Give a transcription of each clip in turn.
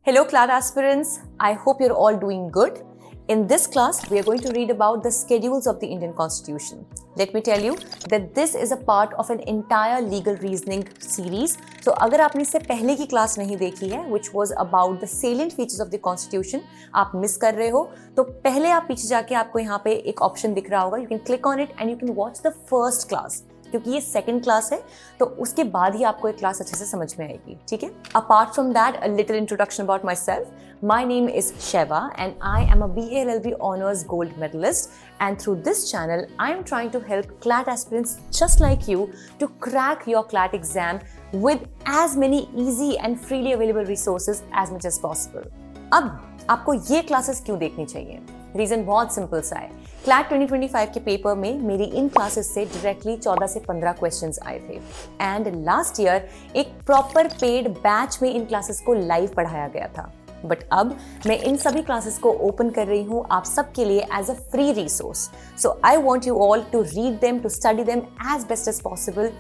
Hello CLAT aspirants, I hope you're all doing good. In this class, we are going to read about the schedules of the Indian Constitution. Let me tell you that this is a part of an entire legal reasoning series. So अगर आपने इससे पहले की class नहीं देखी है, which was about the salient features of the Constitution, आप miss कर रहे हो, तो पहले आप पीछे जाके आपको यहाँ पे एक ऑप्शन दिख रहा होगा, you can click on it and you can watch the first class. क्योंकि ये सेकंड क्लास है तो उसके बाद ही आपको एक क्लास अच्छे से समझ में आएगी, ठीक है? Apart from that, a little introduction about my self. My name is Sheva and I am a BA LLB Honors Gold Medalist, and through this channel I am trying to help CLAT aspirants just like you to crack your CLAT exam with as many easy and freely available resources as much as possible. अब आपको ये classes क्यों देखनी चाहिए? Reason बहुत simple सा है. CLAT 2025 के पेपर में मेरी इन क्लासेस से डायरेक्टली 14 से 15 क्वेश्चंस आए थे एंड लास्ट ईयर एक प्रॉपर पेड बैच में इन क्लासेस को लाइव पढ़ाया गया था. बट अब मैं इन सभी क्लासेस को ओपन कर रही हूँ आप सबके लिए as a free resource. So I want you all to read them, to study them as best as possible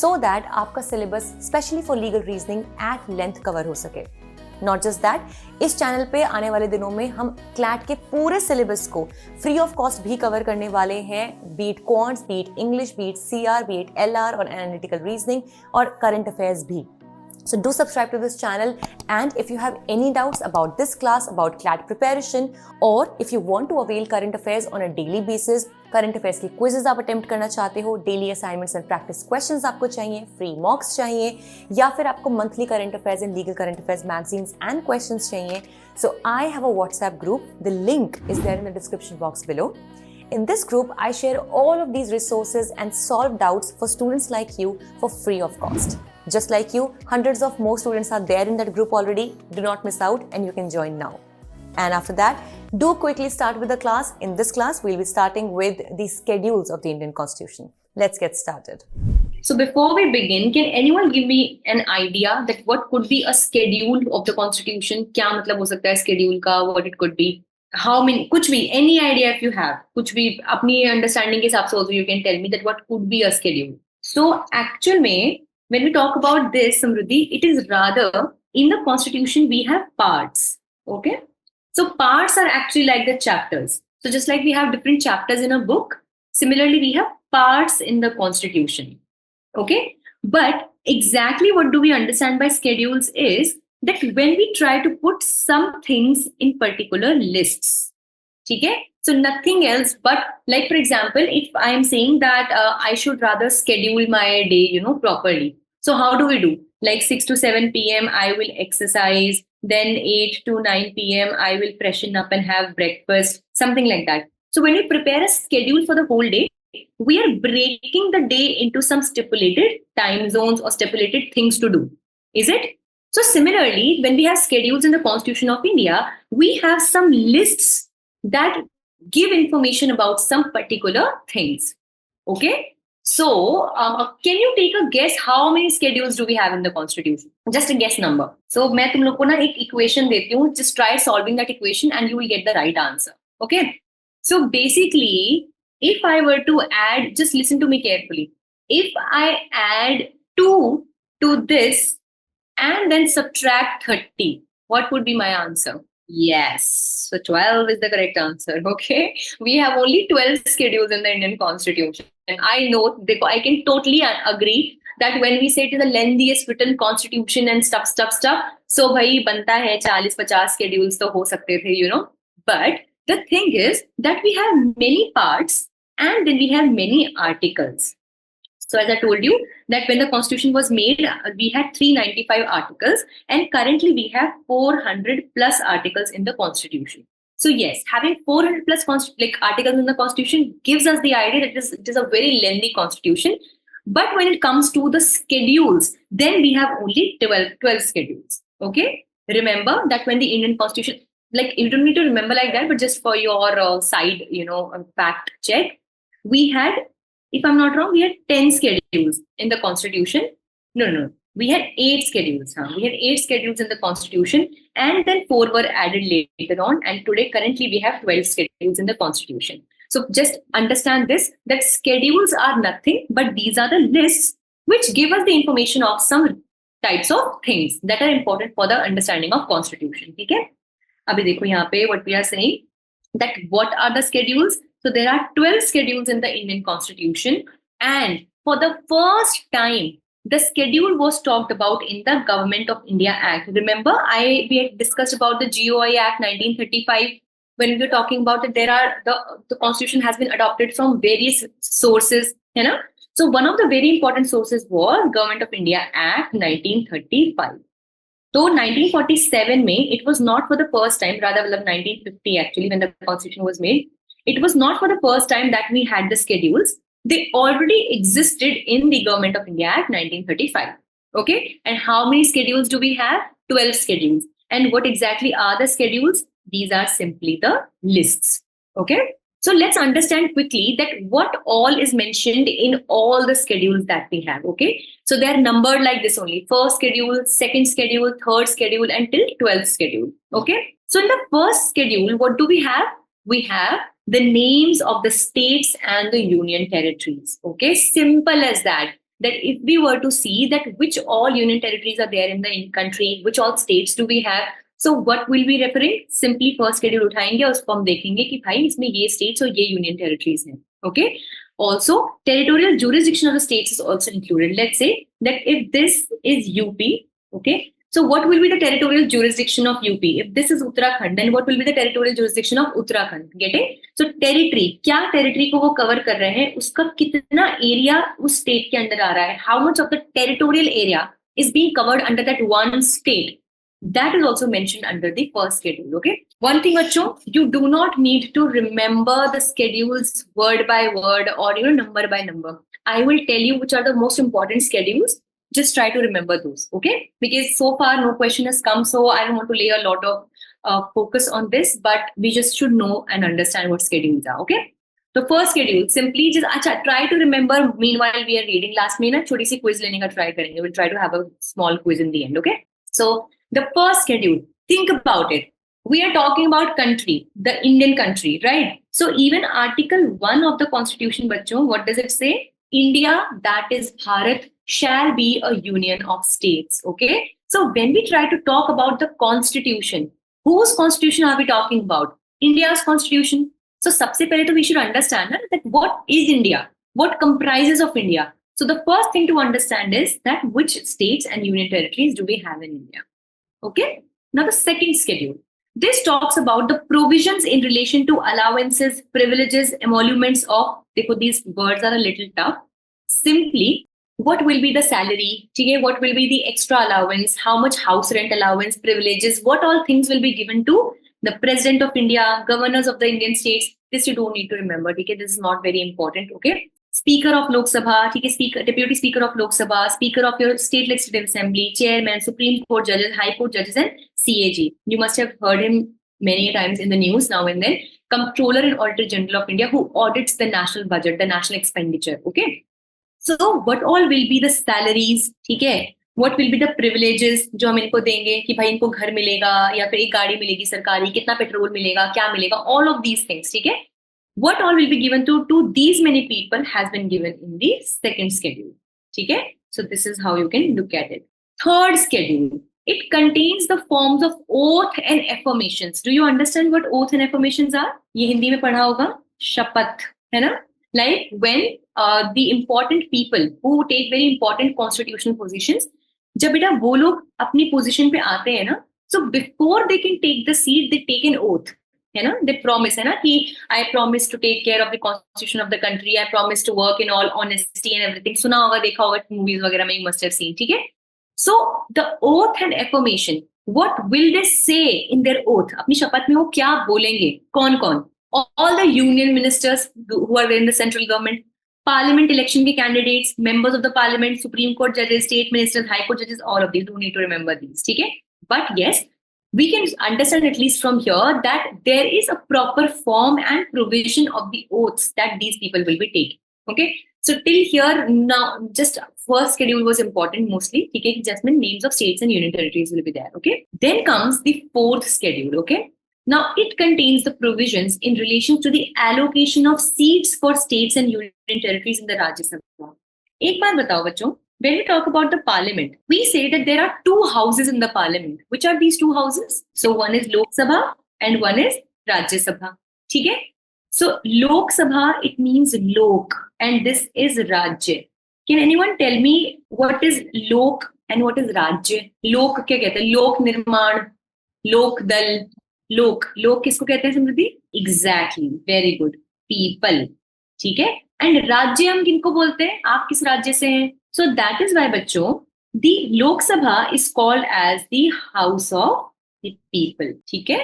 so that आपका syllabus specially for legal reasoning at length cover हो सके. नॉट जस्ट दैट, इस channel पे आने वाले दिनों में हम क्लैट के पूरे सिलेबस को फ्री ऑफ कॉस्ट भी कवर करने वाले हैं, beat quants, beat English, beat CR, beat LR और एनालिटिकल रीजनिंग और करंट अफेयर्स भी. So do subscribe to this channel, and if you have any doubts about this class, about CLAT preparation, or if you want to avail current affairs on a daily basis, current affairs की quizzes आप attempt करना चाहते हो, daily assignments and practice questions आपको चाहिए, free mocks चाहिए, या फिर आपको monthly current affairs and legal current affairs magazines and questions चाहिए, so I have a WhatsApp group. The link is there in the description box below. In this group, I share all of these resources and solve doubts for students like you for free of cost. Just like you, hundreds of more students are there in that group already. Do not miss out and you can join now. And after that, do quickly start with the class. In this class, we'll be starting with the schedules of the Indian Constitution. Let's get started. So before we begin, can anyone give me an idea that what could be a schedule of the Constitution? क्या मतलब हो सकता है schedule का? What it could be? How many? कुछ भी, any idea if you have. कुछ भी अपनी understanding के हिसाब से also you can tell me that what could be a schedule. So actual में when we talk about this, Samruddhi, it is rather in the Constitution we have parts. Okay, so parts are actually like the chapters. So just like we have different chapters in a book, similarly we have parts in the Constitution. Okay, but exactly what do we understand by schedules is that when we try to put some things in particular lists. Okay, so nothing else but, like for example, if I am saying that I should rather schedule my day, properly. So how do we do? Like 6 to 7 p.m. I will exercise. Then 8 to 9 p.m. I will freshen up and have breakfast. Something like that. So when we prepare a schedule for the whole day, we are breaking the day into some stipulated time zones or stipulated things to do. Is it? So similarly, when we have schedules in the Constitution of India, we have some lists that give information about some particular things. Okay, so can you take a guess how many schedules do we have in the Constitution? Just a guess number. So मैं तुम लोग को ना एक equation देती हूँ. Just try solving that equation and you will get the right answer. Okay, so basically if I were to add, just listen to me carefully, if I add 2 to this and then subtract 30, what would be my answer? Yes, so 12 is the correct answer. Okay, we have only 12 schedules in the Indian Constitution, and I know I can totally agree that when we say it is the lengthiest written constitution and stuff, so bhai banta hai 40-50 schedules to ho sakte the, but the thing is that we have many parts and then we have many articles. So as I told you that when the Constitution was made, we had 395 articles, and currently we have 400 plus articles in the Constitution. So yes, having 400 plus articles in the Constitution gives us the idea that it is a very lengthy Constitution. But when it comes to the schedules, then we have only 12 schedules. Okay, remember that when the Indian Constitution, like you don't need to remember like that, but just for your side, fact check, we had, if I'm not wrong, we had 10 schedules in the Constitution. No. We had 8 schedules. We had 8 schedules in the Constitution, and then 4 were added later on. And today, currently, we have 12 schedules in the Constitution. So just understand this, that schedules are nothing, but these are the lists which give us the information of some types of things that are important for the understanding of constitution. ठीक है, अभी देखो यहाँ पे what we are saying, that what are the schedules. So there are 12 schedules in the Indian constitution, and for the first time the schedule was talked about in the Government of India Act. Remember, we had discussed about the GOI Act 1935 when we were talking about that there are the constitution has been adopted from various sources, you know. So one of the very important sources was Government of India Act 1935. So 1947 में it was not for the first time, rather 1950 actually when the constitution was made, it was not for the first time that we had the schedules. They already existed in the Government of India Act 1935. Okay, and how many schedules do we have? 12 schedules. And what exactly are the schedules? These are simply the lists. Okay, so let's understand quickly that what all is mentioned in all the schedules that we have. Okay, so they are numbered like this only: first schedule, second schedule, third schedule, until 12th schedule. Okay, so in the first schedule, what do we have? We have the names of the states and the union territories. Okay, simple as that. That if we were to see that which all union territories are there in the country, which all states do we have, so what will be referring? Simply first schedule उठाएंगे और उसको हम देखेंगे कि भाई इसमें ये states और ये union territories हैं. Okay. Also, territorial jurisdiction of the states is also included. Let's say that if this is UP, okay, so what will be the territorial jurisdiction of UP? If this is Uttarakhand, then what will be the territorial jurisdiction of Uttarakhand? Get it? So territory, क्या territory को वो cover कर रहे हैं, उसका कितना area उस state के अंदर आ रहा है, how much of the territorial area is being covered under that one state. That is also mentioned under the first schedule. Okay. One thing, bachcho, you do not need to remember the schedules word by word or number by number. I will tell you which are the most important schedules. Just try to remember those. Okay. Because so far no question has come, so I don't want to lay a lot of focus on this, but we just should know and understand what schedules are. Okay. The first schedule, simply just try to remember. Meanwhile, we are reading. Last में ना छोटी सी quiz लेने का try करेंगे. We'll try to have a small quiz in the end. Okay. So the first schedule, think about it. We are talking about country, the Indian country, right? So even Article 1 of the Constitution, bachcho, what does it say? India, that is Bharat, shall be a union of states. Okay. So when we try to talk about the Constitution, whose Constitution are we talking about? India's Constitution. So sabse pehle to we should understand that what is India? What comprises of India? So the first thing to understand is that which states and union territories do we have in India? Okay. Now the second schedule. This talks about the provisions in relation to allowances, privileges, emoluments of, these words are a little tough. Simply, what will be the salary? What will be the extra allowance? How much house rent allowance, privileges, what all things will be given to the President of India, governors of the Indian states? This you don't need to remember. This is not very important. Okay. Speaker of Lok Sabha, speaker, Deputy Speaker of Lok Sabha, Speaker of your State Legislative Assembly, Chairman, Supreme Court judges, High Court judges, and CAG. You must have heard him many times in the news now and then. Comptroller and Auditor General of India, who audits the national budget, the national expenditure. Okay. So what all will be the salaries? Okay. What will be the privileges जो हम इनको देंगे कि भाई इनको घर मिलेगा या फिर एक गाड़ी मिलेगी सरकारी, कितना पेट्रोल मिलेगा, क्या मिलेगा, all of these things. ठीक है. What all will be given to these many people has been given in the second schedule. Okay? So this is how you can look at it. Third schedule. It contains the forms of oath and affirmations. Do you understand what oath and affirmations are? ये हिंदी में पढ़ा होगा. शपथ, है ना? Like when the important people who take very important constitutional positions, जब बेटा वो लोग अपनी position पे आते हैं ना, so before they can take the seat, they take an oath. है ना, they promise है ना कि I promise to take care of the constitution of the country, I promise to work in all honesty and everything. सुना होगा, देखा होगा movies वगैरह में, you must have seen. ठीक है. So the oath and affirmation, what will they say in their oath? अपनी शपथ में वो क्या बोलेंगे? कौन कौन? All the union ministers who are in the central government, parliament election के candidates, members of the parliament, Supreme Court judges, state ministers, High Court judges, all of these. Don't need to remember these. ठीक है. But yes, we can understand at least from here that there is a proper form and provision of the oaths that these people will be taking. Okay. So till here now, just first schedule was important mostly. Okay. Just names of states and union territories will be there. Okay. Then comes the fourth schedule. Okay. Now it contains the provisions in relation to the allocation of seats for states and union territories in the Rajya Sabha. एक बात बताओ बच्चों, when we talk about the parliament, we say that there are two houses in the parliament. Which are these two houses? So one is Lok Sabha and one is Rajya Sabha. ठीक है? So Lok Sabha, it means Lok, and this is Rajya. Can anyone tell me what is Lok and what is Rajya? Lok क्या कहते हैं? लोक निर्माण, लोक दल, लोक किसको कहते हैं समृद्धि? Exactly, very good. People. ठीक है? एंड राज्य हम किनको बोलते हैं? आप किस राज्य से हैं? सो दैट इज वाई बच्चों the Lok Sabha is called as the house of the people. ठीक है?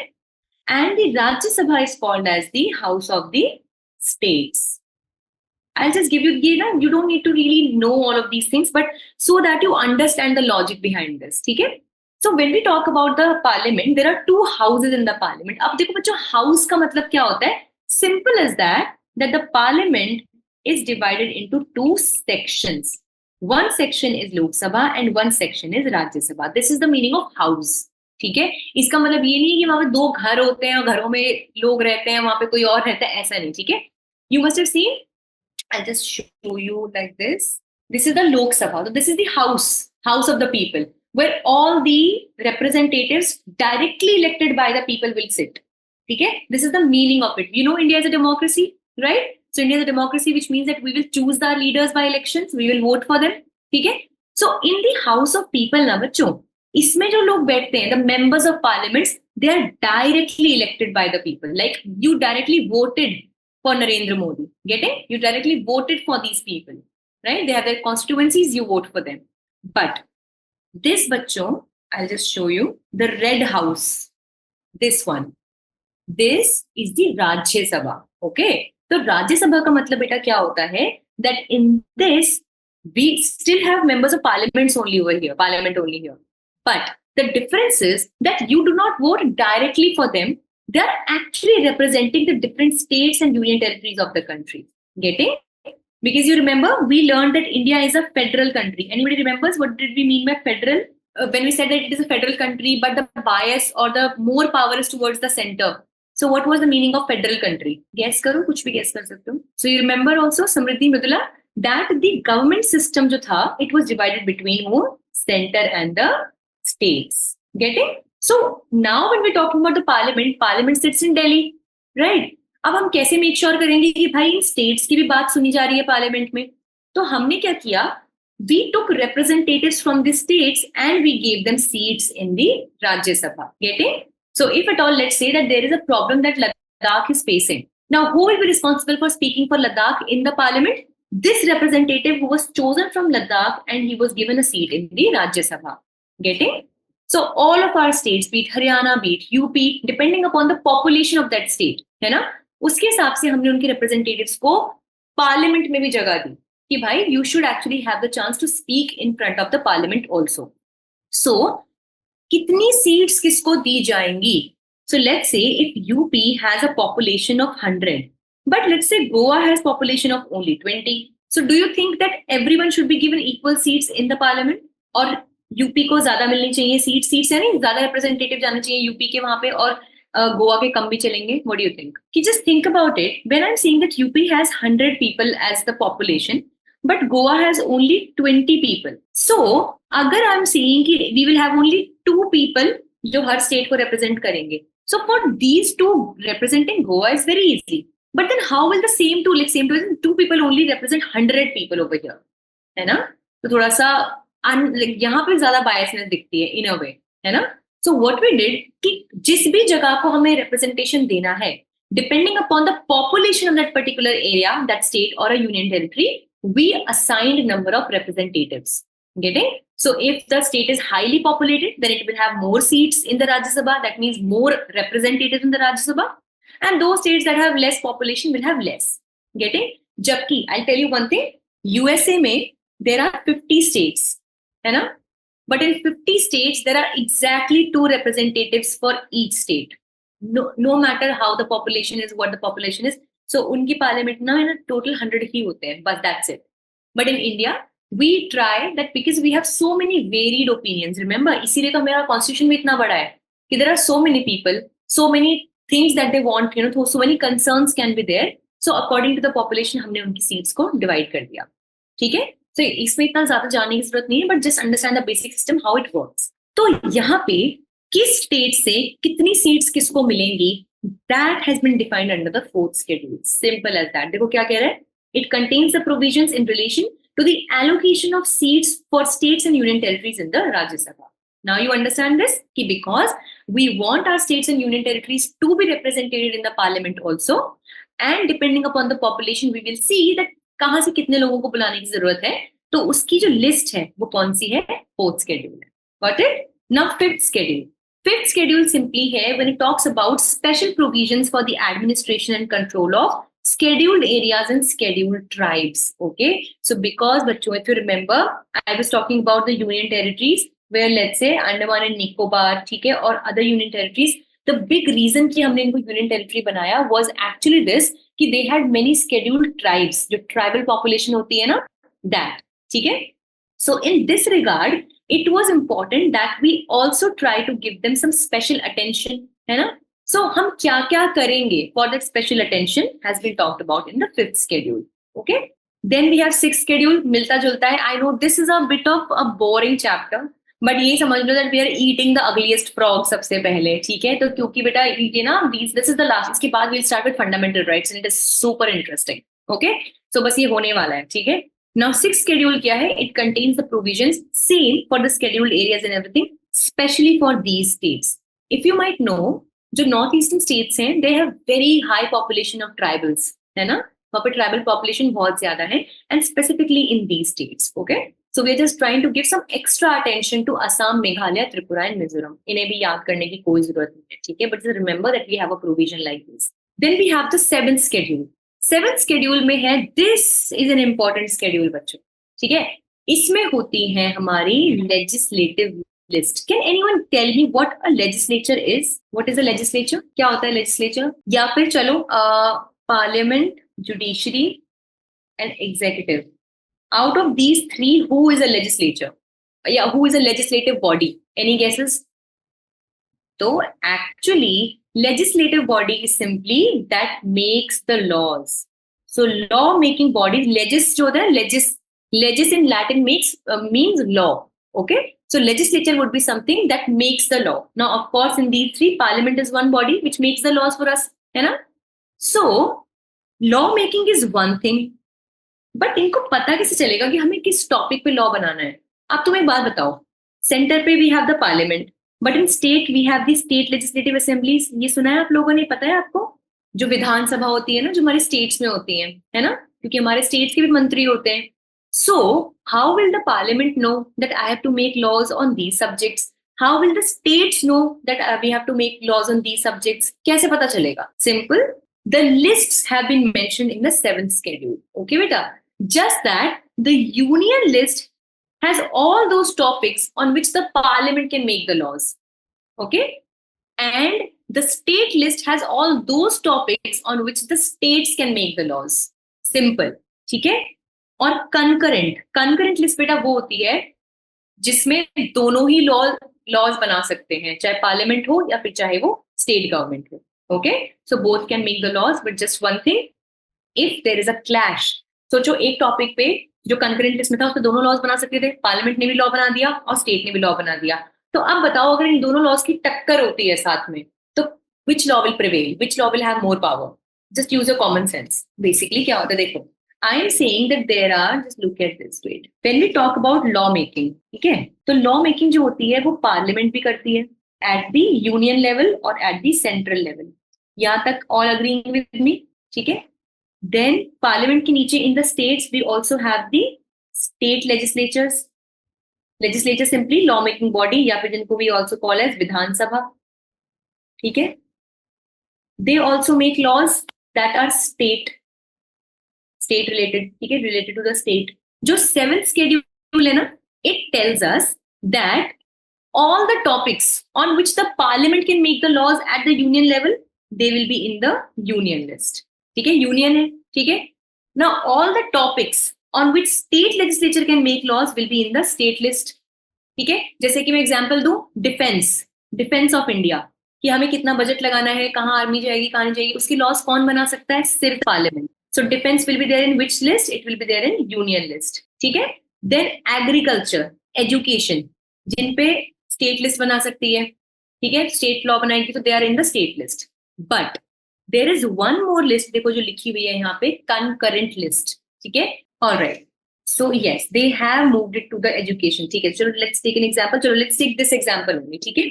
And the Rajya Sabha is called as the house of the states. I'll just give you, you don't need to really know all of these things, but so that you understand the logic behind this. ठीक है? So when we talk about the parliament, there are two houses in the parliament. अब देखो बच्चों, house का मतलब क्या होता है? Simple as that the parliament is divided into two sections. One section is Lok Sabha and one section is Rajya Sabha. This is the meaning of house. ठीक है? इसका मतलब ये नहीं है कि वहां पे दो घर होते हैं और घरों में लोग रहते हैं, वहां पे कोई और रहता है, ऐसा नहीं. ठीक है? You must have seen. I'll just show you like this. This is the Lok Sabha. So this is the house of the people, where all the representatives directly elected by the people will sit. Okay? This is the meaning of it. You know, India is a democracy, right? So India is a democracy, which means that we will choose our leaders by elections. We will vote for them. Okay? So in the house of people, na bachcho, इसमें जो लोग बैठते हैं, the members of parliaments, they are directly elected by the people. Like you directly voted for Narendra Modi. Getting? You directly voted for these people, right? They have their constituencies, you vote for them. But this bachcho, I'll just show you the red house. This one. This is the Rajya Sabha. Okay? तो Rajya Sabha का मतलब बेटा क्या होता है? That in this, we still have members of parliament only over here. Parliament only here. But the difference is that you do not vote directly for them. They are actually representing the different states and union territories of the country. Getting? Because you remember, we learned that India is a federal country. Anybody remembers what did we mean by federal? When we said that it is a federal country, but the bias or the more power is towards the center. So what was the meaning of federal country? Guess करो, कुछ भी guess कर सकते हो. So you remember also, Samriddhi, Mridula, that the government system जो था, it was divided between who? Center and the states. Getting? So now when we're talking about the parliament sits in Delhi, right? अब हम कैसे make sure करेंगे कि भाई इन states की भी बात सुनी जा रही है parliament में? तो हमने क्या किया? We took representatives from the states and we gave them seats in the Rajya Sabha. Getting? So if at all, let's say that there is a problem that Ladakh is facing. Now, who will be responsible for speaking for Ladakh in the parliament? This representative who was chosen from Ladakh and he was given a seat in the Rajya Sabha. Getting? So all of our states, be it Haryana, be it UP, depending upon the population of that state, है ना? उसके हिसाब से हमने उनके representatives को parliament में भी जगह दी कि भाई you should actually have the chance to speak in front of the parliament also. So कितनी seats किसको दी जाएंगी? So let's say if UP has a population of 100, but let's say Goa has population of only 20. So do you think that everyone should be given equal seats in the parliament? और UP को ज्यादा मिलनी चाहिए seats है नहीं, ज्यादा representative जाने चाहिए यूपी के वहां पे और गोवा के कम भी चलेंगे? What do you think? कि just think about it, when I am saying that UP has 100 people as the population but Goa has only 20 people. So अगर आई एम सेइंग कि we will have only 2 people जो हर स्टेट को represent करेंगे, so for these 2 representing Goa is very easy. But then how will the same two people only represent 100 people over here, है ना? तो थोड़ा सा यहाँ पे ज्यादा बायसनेस दिखती है इन अ वे, है ना? सो व्हाट वी डिड कि जिस भी जगह को हमें रिप्रेजेंटेशन देना है, depending upon the population of that particular area, that state और a union territory, we assigned number of representatives. Getting? So if the state is highly populated, then it will have more seats in the Rajya Sabha. That means more representatives in the Rajya Sabha. And those states that have less population will have less. Getting? Jabki, I'll tell you one thing. USA में there are 50 states. है ना? But in 50 states, there are exactly 2 representatives for each state. No matter how the population is, what the population is. So, उनकी parliament ना total 100 ही होते हैं, but that's it. But in India, we try that because we have so many varied opinions. Remember, इसीलिए तो हमारा constitution भी इतना बड़ा है कि there are so many people, so many things that they want, so many concerns can be there. So, according to the population, हमने उनकी seats को divide कर दिया. ठीक है? तो इसमें इतना ज्यादा जानने की जरूरत नहीं है, but just understand the basic system how it works. तो यहाँ पे किस स्टेट से कितनी सीट्स किसको मिलेंगी, that has been defined under the fourth schedule. Simple as that. देखो क्या कह रहा है, it contains the provisions in relation to the allocation of seats for states and union territories in the Rajya Sabha. Now you understand this? Because we want our states and union territories to be represented in the parliament also, and depending upon the population we will see that कहाँ से कितने लोगों को बुलाने की जरूरत है, तो उसकी जो लिस्ट है वो कौन सी है, फोर्थ शेड्यूल है। Got it? Now fifth schedule. Fifth schedule simply है when it talks about special provisions for the administration and control of scheduled areas and scheduled tribes. Okay, so because bachcho, if you remember, I was talking about the union territories where let's say Andaman and Nicobar, ठीक है, और other union territories. The big reason कि हमने इनको union territory बनाया was actually this कि they had many scheduled tribes, जो tribal population होती है ना, that, ठीक है. So in this regard, it was important that we also try to give them some special attention, है ना. So हम क्या क्या करेंगे for that special attention has been talked about in the fifth schedule. Okay, then we have sixth schedule, मिलता जुलता है. I know this is a bit of a boring chapter, but ये समझ लो that we are eating the ugliest frog सबसे पहले, ठीक है. तो क्योंकि बेटा ये ना this is the last, इसके बाद we'll start with fundamental rights and it is super interesting. Okay, so बस ये होने वाला है, ठीक है. Now sixth schedule क्या है, it contains the provisions same for the scheduled areas and everything, especially for these states. If you might know, जो नॉर्थ ईस्टर्न स्टेट्स हैं, they have very high population of tribals, है ना, वहाँ पर tribal population बहुत ज्यादा है, and specifically in these states. Okay, so we are just trying to give some extra attention to Assam, Meghalaya, Tripura and Mizoram. इन्हें भी याद करने की कोई जरूरत नहीं है, ठीक है, but remember that we have a provision like this. Then we have the seventh schedule. Seventh schedule में है, this is an important schedule बच्चों, ठीक है. इसमें होती है हमारी legislative list. Can anyone tell me what a legislature is? What is a legislature? क्या होता है legislature? या फिर चलो parliament, judiciary and executive. Out of these three, who is a legislature? Yeah, who is a legislative body? Any guesses? So actually, legislative body is simply that makes the laws. So law making bodies, legis जो होता है, legis in Latin means law. Okay, so legislature would be something that makes the law. Now, of course, in these three, parliament is one body which makes the laws for us, है ना? So, law making is one thing, but इनको पता कैसे चलेगा कि हमें किस topic पे लॉ बनाना है? अब तुम एक बात बताओ, सेंटर पे we have the parliament, but in state we have the state legislative assemblies. ये सुना है आप लोगों ने, पता है आपको? जो विधानसभा होती है ना, जो हमारे स्टेट्स में होती है ना, क्योंकि हमारे स्टेट्स के भी मंत्री होते हैं. So, how will the parliament know that I have to make laws on these subjects? How will the states know that we have to make laws on these subjects? कैसे पता चलेगा? Simple. The lists have been mentioned in the seventh schedule. Okay, beta. Just that the union list has all those topics on which the parliament can make the laws. Okay? And the state list has all those topics on which the states can make the laws. Simple. ठीक है? और concurrent list बेटा वो होती है जिसमें दोनों ही laws बना सकते हैं, चाहे पार्लियामेंट हो या फिर चाहे वो स्टेट गवर्नमेंट हो. Okay, so both can make the laws, but just one thing, if there is a clash. सोचो एक टॉपिक पे जो कंकरेंट लिस्ट में था, उसमें दोनों लॉज बना सकते थे, पार्लियामेंट ने भी लॉ बना दिया और स्टेट ने भी लॉ बना दिया. तो अब बताओ, अगर इन दोनों लॉज की टक्कर होती है साथ में, तो which law will prevail, which law will have more power? Just use your common sense. Basically क्या होता है, देखो, I am saying that there are, just look at this, wait. When we talk about law making, ठीक है, तो law making जो होती है वो पार्लियामेंट भी करती है at the union level और at the central level. यहाँ तक all agreeing with me, ठीक है? Then पार्लियामेंट के नीचे in the states we also have the state legislatures. Legislature simply law making body, या फिर जिनको we also call as विधानसभा, ठीक है? They also make laws that are state related, ठीक है, related to the state. जो seventh schedule है ना, it tells us that all the topics on which the parliament can make the laws at the union level, they will be in the union list. ठीक है, union है, ठीक है. Now all the topics on which state legislature can make laws will be in the state list. ठीक है, जैसे कि मैं एग्जांपल दूं, डिफेंस ऑफ इंडिया, कि हमें कितना बजट लगाना है, कहाँ आर्मी जाएगी, कहाँ नहीं जाएगी, उसकी लॉस कौन बना सकता है? सिर्फ parliament. So defense will be there in which list? It will be there in union list. ठीक है? देन एग्रीकल्चर, एजुकेशन, जिन पे स्टेट लिस्ट बना सकती है, ठीक है, स्टेट लॉ बनाएगी तो they are in the state list. But there is one more list, देखो जो लिखी हुई है यहाँ पे, कंकरेंट लिस्ट. ठीक है, alright. So yes, they have moved it to the education. ठीक है, चलो let's take an example. चलो let's take this example only. ठीक है,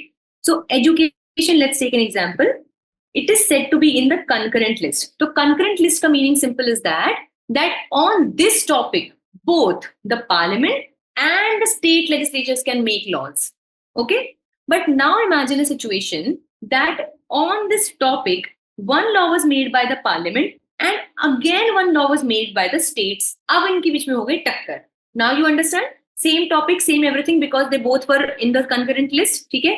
so education, let's take an example. It is said to be in the concurrent list. तो concurrent list का meaning simple is that on this topic, both the parliament and the state legislatures can make laws. Okay, but now imagine a situation that on this topic, one law was made by the parliament and again one law was made by the states. अब इनके बीच में हो गई टक्कर. Now you understand? Same topic, same everything, because they both were in the concurrent list. ठीक है?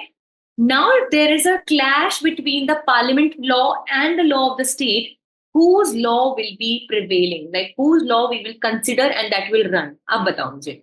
Now there is a clash between the parliament law and the law of the state. Whose law will be prevailing? Like whose law we will consider and that will run? अब बताओ मुझे.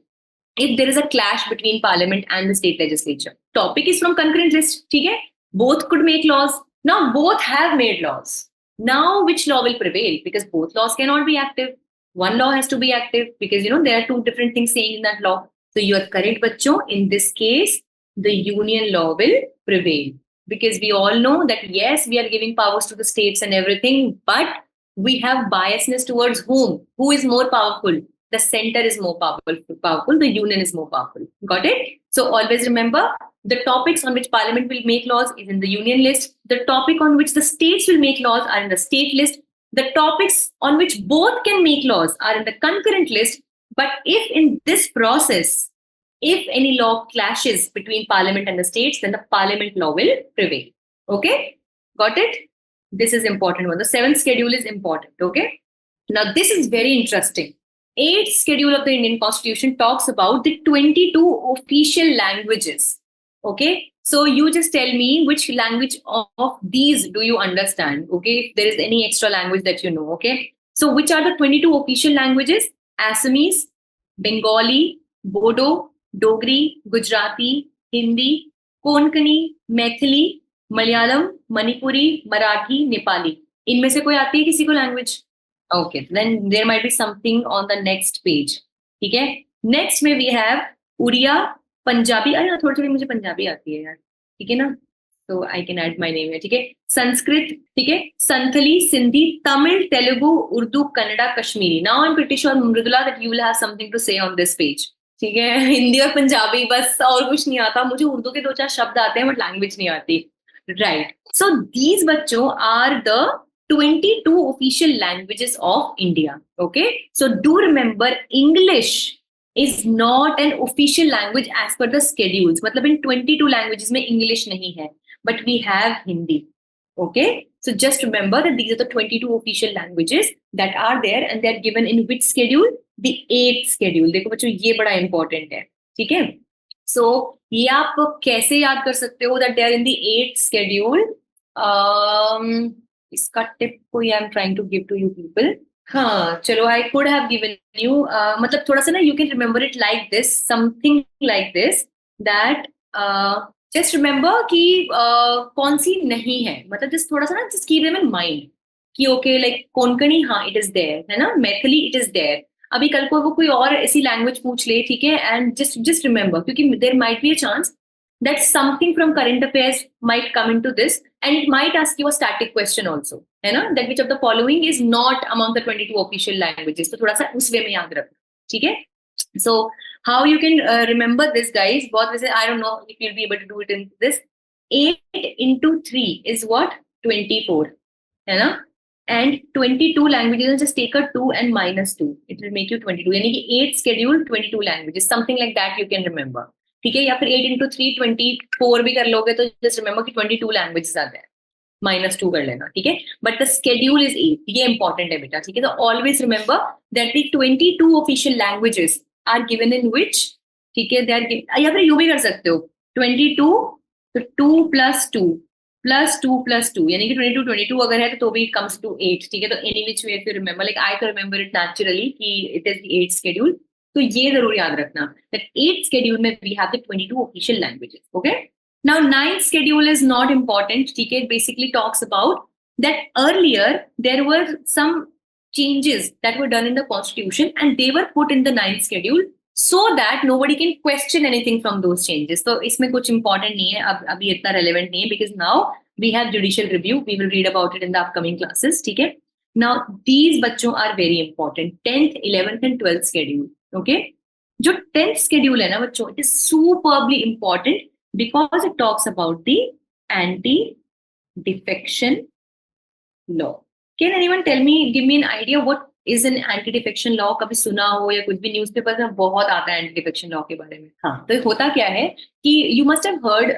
If there is a clash between parliament and the state legislature, topic is from concurrent list. ठीक है? Both could make laws. Now both have made laws. Now which law will prevail? Because both laws cannot be active. One law has to be active because there are two different things saying in that law. So you are correct, bachcho. In this case, the union law will prevail, because we all know that yes, we are giving powers to the states and everything, but we have biasness towards whom? Who is more powerful? The center is more powerful. The union is more powerful. Got it? So always remember, the topics on which parliament will make laws is in the union list. The topic on which the states will make laws are in the state list. The topics on which both can make laws are in the concurrent list. But if in this process, if any law clashes between parliament and the states, then the parliament law will prevail. Okay? Got it? This is important one. The 7th schedule is important. Okay? Now this is very interesting. 8th schedule of the Indian Constitution talks about the 22 official languages. Okay, so you just tell me which language of these do you understand? Okay, if there is any extra language that you know. Okay, so which are the 22 official languages? Assamese, Bengali, Bodo, Dogri, Gujarati, Hindi, Konkani, Maithili, Malayalam, Manipuri, Marathi, Nepali. इनमें से कोई आती है किसी को language? Okay, then there might be something on the next page. ठीक है, next में we have Udiya, पंजाबी. अरे थोड़ी थोड़ी मुझे पंजाबी आती है यार. ठीक है ना, तो I can add my name है. ठीक है, संस्कृत, ठीक है, Santhali, Sindhi, Tamil, Telugu, Urdu, Kannada, Kashmiri. Now I am pretty sure Mridula that you will have something to say on this page. ठीक है, हिंदी और पंजाबी बस, और कुछ नहीं आता मुझे. उर्दू के 2-4 शब्द आते हैं बट लैंग्वेज नहीं आती. राइट, सो दीज बच्चों are the 22 official languages of India. Okay, so do remember, English is not an official language as per the schedules. मतलब इन 22 languages में English नहीं है, but we have Hindi. Okay, so just remember that these are the 22 official languages that are there, and they are given in which schedule? The 8th schedule. देखो बच्चों, ये बड़ा important है. ठीक है, so ये आप कैसे याद कर सकते हो that they are in the 8th schedule? इसका टिप कोई I am trying to give to you people. हाँ चलो, I could have given you, मतलब थोड़ा सा ना, you can remember it like this, something like this, that just remember कि कौन सी नहीं है, मतलब जस्ट थोड़ा सा ना, just keep them in mind कि ओके, लाइक कोंकणी, हाँ इट इज देयर, है ना, मैथिली इट इज देयर. अभी कल को वो कोई और ऐसी लैंग्वेज पूछ ले, ठीक है, एंड जस्ट रिमेम्बर, क्योंकि there might be a chance that something from current affairs might come into this, and it might ask you a static question also, है ना, that which of the following is not among the 22 official languages. तो थोड़ा सा उस वे में याद रखना. ठीक है, so how you can remember this, guys? बहुत वैसे I don't know if you'll be able to do it in this. 8 into 3 is what? 24, है ना, and 22 languages, just take a 2 and minus 2, it will make you 22. यानी कि 8 schedule 22 languages, something like that you can remember. ठीक है, या फिर 8 into 3 24 भी कर लोगे तो जस्ट रिमेम्बर कि 22 लैंग्वेजेस आते हैं, -2 कर लेना. ठीक है, बट द स्केड्यूल इज 8. ये इंपॉर्टेंट है बेटा. ठीक है, तो always remember that the 22 official languages are given in which. ठीक है, दे आर गिवन, या फिर यू भी कर सकते हो 22, तो 2 + 2 + 2 + 2, यानी कि 22 अगर है तो भी कम्स टू 8. ठीक है, तो any which way if you remember, like I can remember it naturally कि it is the 8th schedule. तो ये जरूर याद रखना that 8th schedule में we have the 22 official languages. Okay, now 9th schedule is not important. ठीक है, it basically talks about that earlier there were some changes that were done in the constitution and they were put in the 9th schedule so that nobody can question anything from those changes. तो इसमें कुछ important नहीं है, अब अभी इतना relevant नहीं है, because now we have judicial review. We will read about it in the upcoming classes. ठीक है? Now these बच्चों are very important. 10th, 11th and 12th schedule. Okay? जो 10th schedule है ना बच्चों, it is superbly important because it talks about the anti-defection law. Can anyone tell me, give me an idea what is an anti-defection law? कभी सुना हो या कुछ भी न्यूज़पेपर में बहुत आता है anti-defection law के बारे में. हाँ, तो होता क्या है कि you must have heard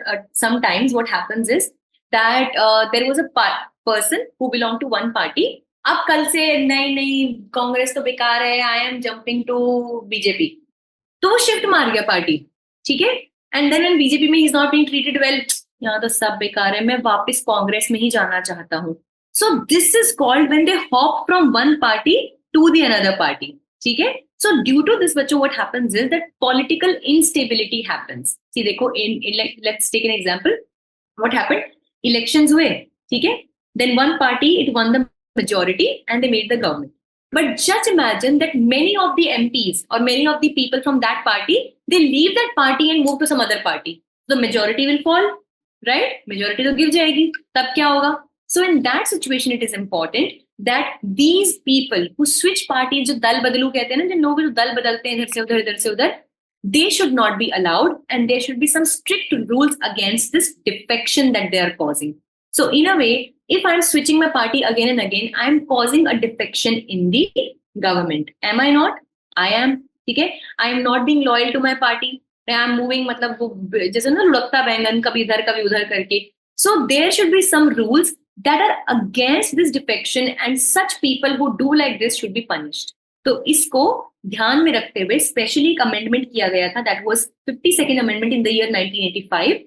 sometimes what happens is that there was a person who belonged to one party. अब कल से नहीं कांग्रेस तो बेकार है, I am jumping to BJP. तो वो शिफ्ट मार गया पार्टी, ठीक है? एंड देन इन बीजेपी में he is not being treated well, यहाँ तो सब बेकार है, मैं वापस कांग्रेस में ही जाना चाहता हूँ. So this is called when they hop from one party to the another party, ठीक है? सो ड्यू टू दिस बच्चों what happens is that political instability happens. See देखो, let's take an example. What happened? Elections हुए, ठीक है? Then one party it won the majority and they made the government. But just imagine that many of the MPs or many of the people from that party, they leave that party and move to some other party. The majority will fall, right? Majority तो गिर जाएगी, तब क्या होगा? So in that situation, it is important that these people who switch parties, जो दल बदलू कहते हैं ना, जिन लोग जो दल बदलते हैं इधर से उधर, they should not be allowed and there should be some strict rules against this defection that they are causing. So in a way, if I'm switching my party again and again, I'm causing a defection in the government. Am I not? I am. ठीक है? I am not being loyal to my party. I am moving, मतलब वो जैसे ना लुढ़कता बैंगन कभी इधर कभी उधर करके. So there should be some rules that are against this defection and such people who do like this should be punished. तो इसको ध्यान में रखते हुए स्पेशली एक अमेंडमेंट किया गया था, that was 52nd amendment in the year 1985.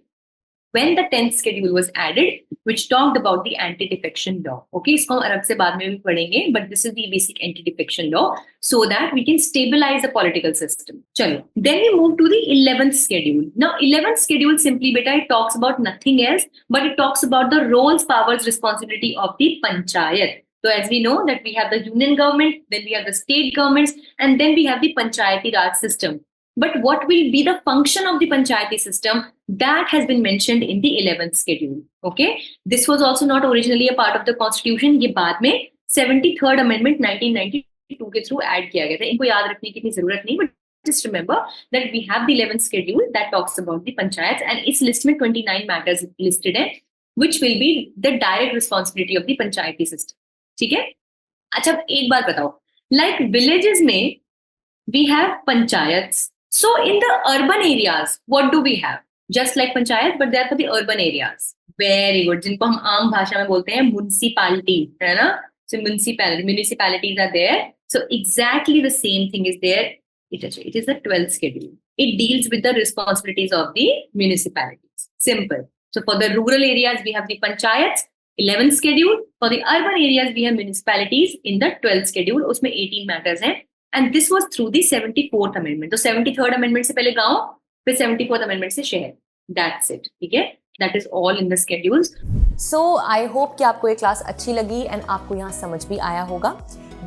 When the 10th schedule was added, which talked about the anti-defection law. Okay, इसको हम अलग से बाद में भी पढ़ेंगे, but this is the basic anti-defection law so that we can stabilize the political system. चलो, then we move to the 11th schedule. Now, 11th schedule simply, beta, it talks about nothing else, but it talks about the roles, powers, responsibility of the panchayat. So as we know that we have the union government, then we have the state governments, and then we have the panchayati raj system. But what will be the function of the panchayati system, that has been mentioned in the 11th schedule. Okay, this was also not originally a part of the constitution. ये बाद में 73rd amendment 1992 के through add किया गया था. इनको याद रखने की इतनी जरूरत नहीं, but just remember that we have the 11th schedule that talks about the panchayats, and इस list में 29 matters listed हैं, which will be the direct responsibility of the panchayati system. ठीक है? अच्छा, एक बात बताओ, like villages में we have panchayats. So in the urban areas, what do we have? Just like panchayat, but they are for the urban areas. Very good. जिनको हम आम भाषा में बोलते हैं municipality, है ना? So municipalities are there. So exactly the same thing is there. It is the 12th schedule. It deals with the responsibilities of the municipalities. Simple. So for the rural areas, we have the panchayats, 11th schedule. For the urban areas, we have municipalities in the 12th schedule. उसमें 18 matters हैं. And this was through the 74th amendment. तो 73rd amendment से पहले गांव, फिर 74th amendment से शहर. That's it. ठीक है? That is all in the schedules. So I hope कि आपको ये क्लास अच्छी लगी and आपको यहाँ समझ भी आया होगा.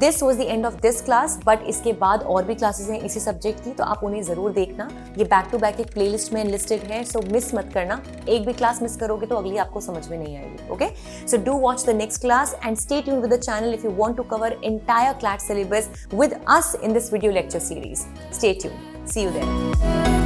This was the end of this class, but इसके बाद और भी क्लासेस हैं इसी सब्जेक्ट की, तो आप उन्हें ज़रूर देखना. ये बैक टू बैक एक प्लेलिस्ट में लिस्टेड है, सो मिस मत करना. एक भी क्लास मिस करोगे तो अगली आपको समझ में नहीं आएगी. Okay, so do watch the next class and stay tuned with the channel if you want to cover entire CLAT syllabus with us in this video lecture series. Stay tuned. See you there.